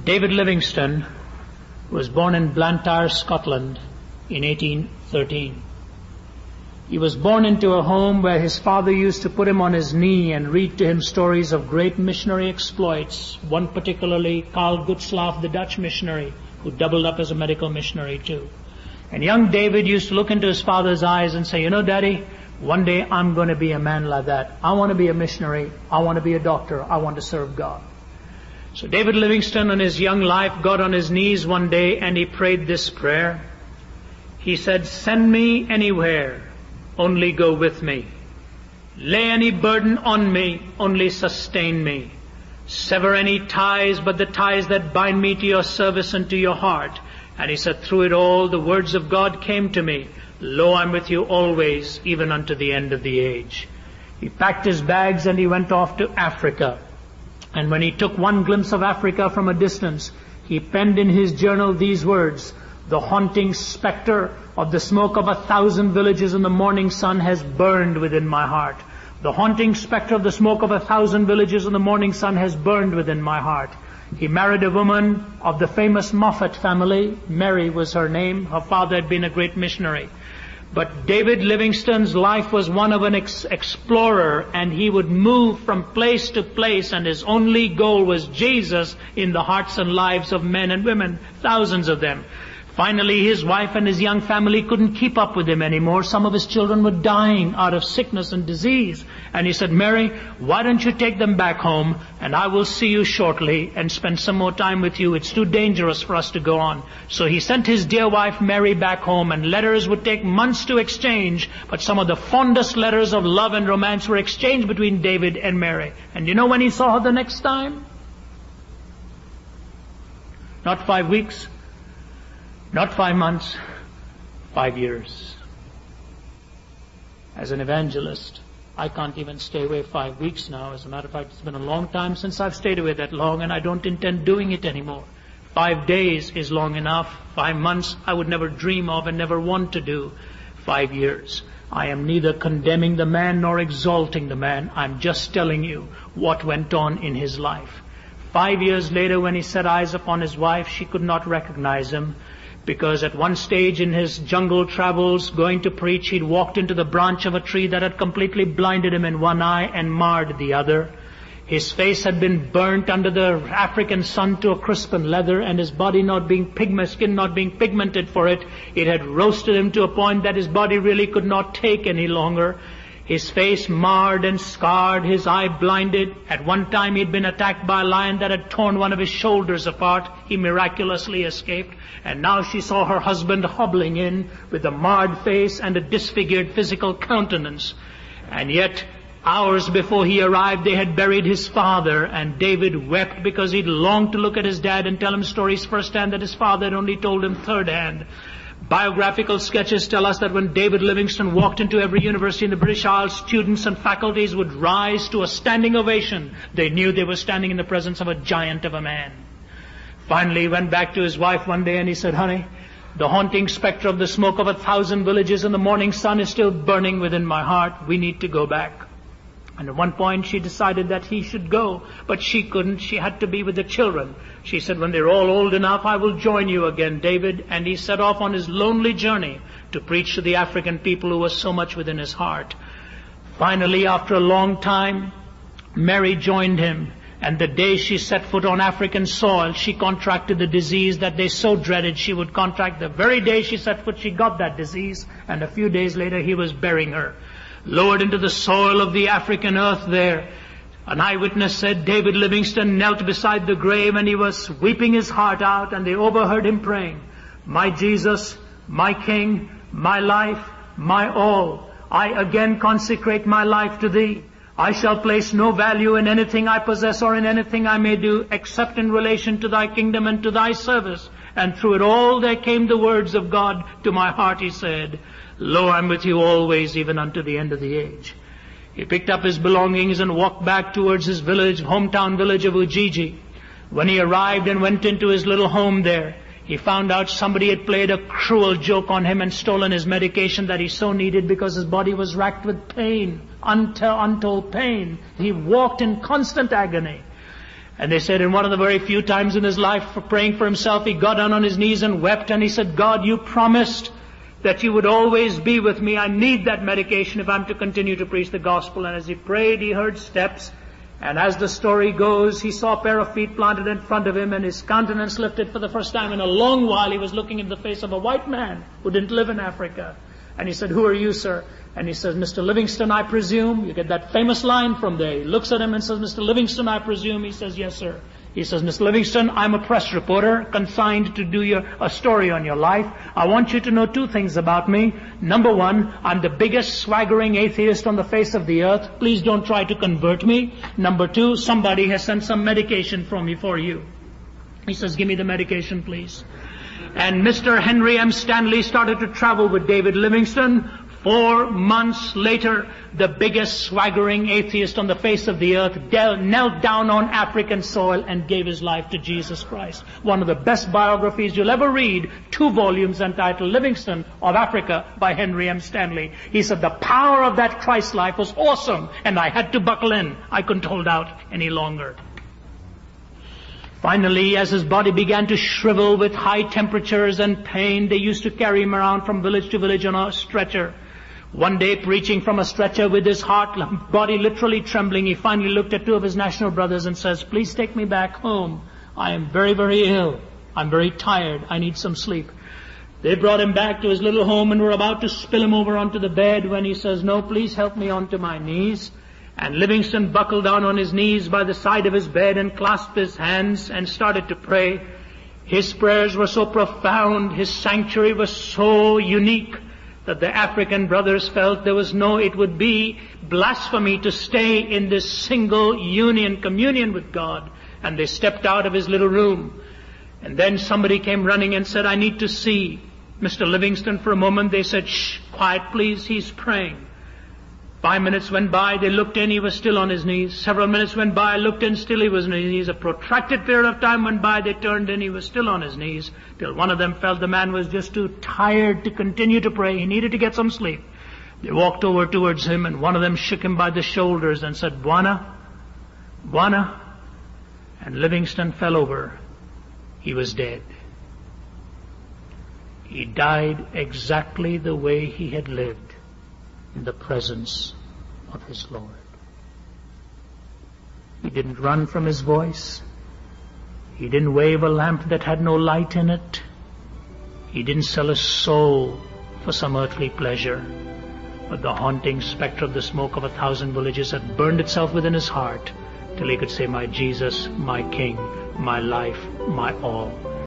David Livingstone was born in Blantyre, Scotland in 1813. He was born into a home where his father used to put him on his knee and read to him stories of great missionary exploits, one particularly Carl Gutzlaff, the Dutch missionary, who doubled up as a medical missionary too. And young David used to look into his father's eyes and say, "You know, Daddy, one day I'm going to be a man like that. I want to be a missionary. I want to be a doctor. I want to serve God." So David Livingstone in his young life got on his knees one day and he prayed this prayer. He said, "Send me anywhere, only go with me. Lay any burden on me, only sustain me. Sever any ties but the ties that bind me to your service and to your heart." And he said, through it all, the words of God came to me. "Lo, I'm with you always, even unto the end of the age." He packed his bags and he went off to Africa. And when he took one glimpse of Africa from a distance, he penned in his journal these words, "The haunting spectre of the smoke of 1,000 villages in the morning sun has burned within my heart. The haunting spectre of the smoke of 1,000 villages in the morning sun has burned within my heart." He married a woman of the famous Moffat family. Mary was her name. Her father had been a great missionary. But David Livingstone's life was one of an explorer, and he would move from place to place, and his only goal was Jesus in the hearts and lives of men and women, thousands of them. Finally, his wife and his young family couldn't keep up with him anymore. Some of his children were dying out of sickness and disease. And he said, "Mary, why don't you take them back home, and I will see you shortly and spend some more time with you. It's too dangerous for us to go on." So he sent his dear wife Mary back home, and letters would take months to exchange, but some of the fondest letters of love and romance were exchanged between David and Mary. And you know when he saw her the next time? Not 5 weeks. Not 5 months, 5 years. As an evangelist, I can't even stay away 5 weeks now. As a matter of fact, it's been a long time since I've stayed away that long, and I don't intend doing it anymore. 5 days is long enough. 5 months I would never dream of and never want to do. 5 years. I am neither condemning the man nor exalting the man. I'm just telling you what went on in his life. 5 years later, when he set eyes upon his wife, she could not recognize him. Because at one stage in his jungle travels, going to preach, he'd walked into the branch of a tree that had completely blinded him in one eye and marred the other. His face had been burnt under the African sun to a crispen leather, and his body skin not being pigmented for it, it had roasted him to a point that his body really could not take any longer. His face marred and scarred, his eye blinded. At one time he'd been attacked by a lion that had torn one of his shoulders apart. He miraculously escaped. And now she saw her husband hobbling in with a marred face and a disfigured physical countenance. And yet, hours before he arrived, they had buried his father, and David wept because he'd longed to look at his dad and tell him stories firsthand that his father had only told him thirdhand. Biographical sketches tell us that when David Livingstone walked into every university in the British Isles, students and faculties would rise to a standing ovation. They knew they were standing in the presence of a giant of a man. Finally, he went back to his wife one day and he said, "Honey, the haunting spectre of the smoke of 1,000 villages in the morning sun is still burning within my heart. We need to go back." And at one point she decided that he should go, but she couldn't. She had to be with the children. She said, "When they're all old enough, I will join you again, David." And he set off on his lonely journey to preach to the African people who was so much within his heart. Finally, after a long time, Mary joined him. And the day she set foot on African soil, she contracted the disease that they so dreaded she would contract. The very day she set foot, she got that disease. And a few days later, he was burying her. Lowered into the soil of the African earth there, an eyewitness said David Livingstone knelt beside the grave and he was weeping his heart out, and they overheard him praying, "My Jesus, my King, my life, my all, I again consecrate my life to Thee. I shall place no value in anything I possess or in anything I may do except in relation to Thy kingdom and to Thy service." And through it all there came the words of God to my heart. He said, "Lo, I'm with you always, even unto the end of the age." He picked up his belongings and walked back towards his hometown village of Ujiji. When he arrived and went into his little home there, he found out somebody had played a cruel joke on him and stolen his medication that he so needed because his body was racked with pain, untold pain. He walked in constant agony. And they said in one of the very few times in his life for praying for himself, he got down on his knees and wept, and he said, God, you promised that you would always be with me. I need that medication if I'm to continue to preach the gospel. And as he prayed, he heard steps. And as the story goes, he saw a pair of feet planted in front of him, and his countenance lifted for the first time in a long while. He was looking in the face of a white man who didn't live in Africa. And he said, who are you, sir? And he says, Mr. Livingstone, I presume. You get that famous line from there. He looks at him and says, Mr. Livingstone, I presume. He says, yes, sir. He says, Mr. Livingstone, I'm a press reporter consigned to do a story on your life. I want you to know two things about me. Number one, I'm the biggest swaggering atheist on the face of the earth. Please don't try to convert me. Number two, somebody has sent some medication from me for you. He says, give me the medication, please. And Mr. Henry M. Stanley started to travel with David Livingstone. 4 months later, the biggest swaggering atheist on the face of the earth knelt down on African soil and gave his life to Jesus Christ. One of the best biographies you'll ever read, 2 volumes entitled Livingstone of Africa by Henry M. Stanley. He said the power of that Christ life was awesome, and I had to buckle in. I couldn't hold out any longer. Finally, as his body began to shrivel with high temperatures and pain, they used to carry him around from village to village on a stretcher. One day, preaching from a stretcher with his body literally trembling, he finally looked at 2 of his national brothers and says, please take me back home. I am very, very ill. I'm very tired. I need some sleep. They brought him back to his little home and were about to spill him over onto the bed when he says, no, please help me onto my knees. And Livingstone buckled down on his knees by the side of his bed and clasped his hands and started to pray. His prayers were so profound, his sanctuary was so unique, that the African brothers felt it would be blasphemy to stay in this single communion with God. And they stepped out of his little room. And then somebody came running and said, I need to see Mr. Livingstone for a moment. They said, shh, quiet please, he's praying. 5 minutes went by, they looked in, he was still on his knees. Several minutes went by, looked in, still he was on his knees. A protracted period of time went by, they turned in, he was still on his knees. Till one of them felt the man was just too tired to continue to pray. He needed to get some sleep. They walked over towards him, and one of them shook him by the shoulders and said, Bwana, Bwana. And Livingstone fell over. He was dead. He died exactly the way he had lived, in the presence of his Lord. He didn't run from his voice. He didn't wave a lamp that had no light in it. He didn't sell his soul for some earthly pleasure. But the haunting specter of the smoke of 1,000 villages had burned itself within his heart till he could say, my Jesus, my King, my life, my all.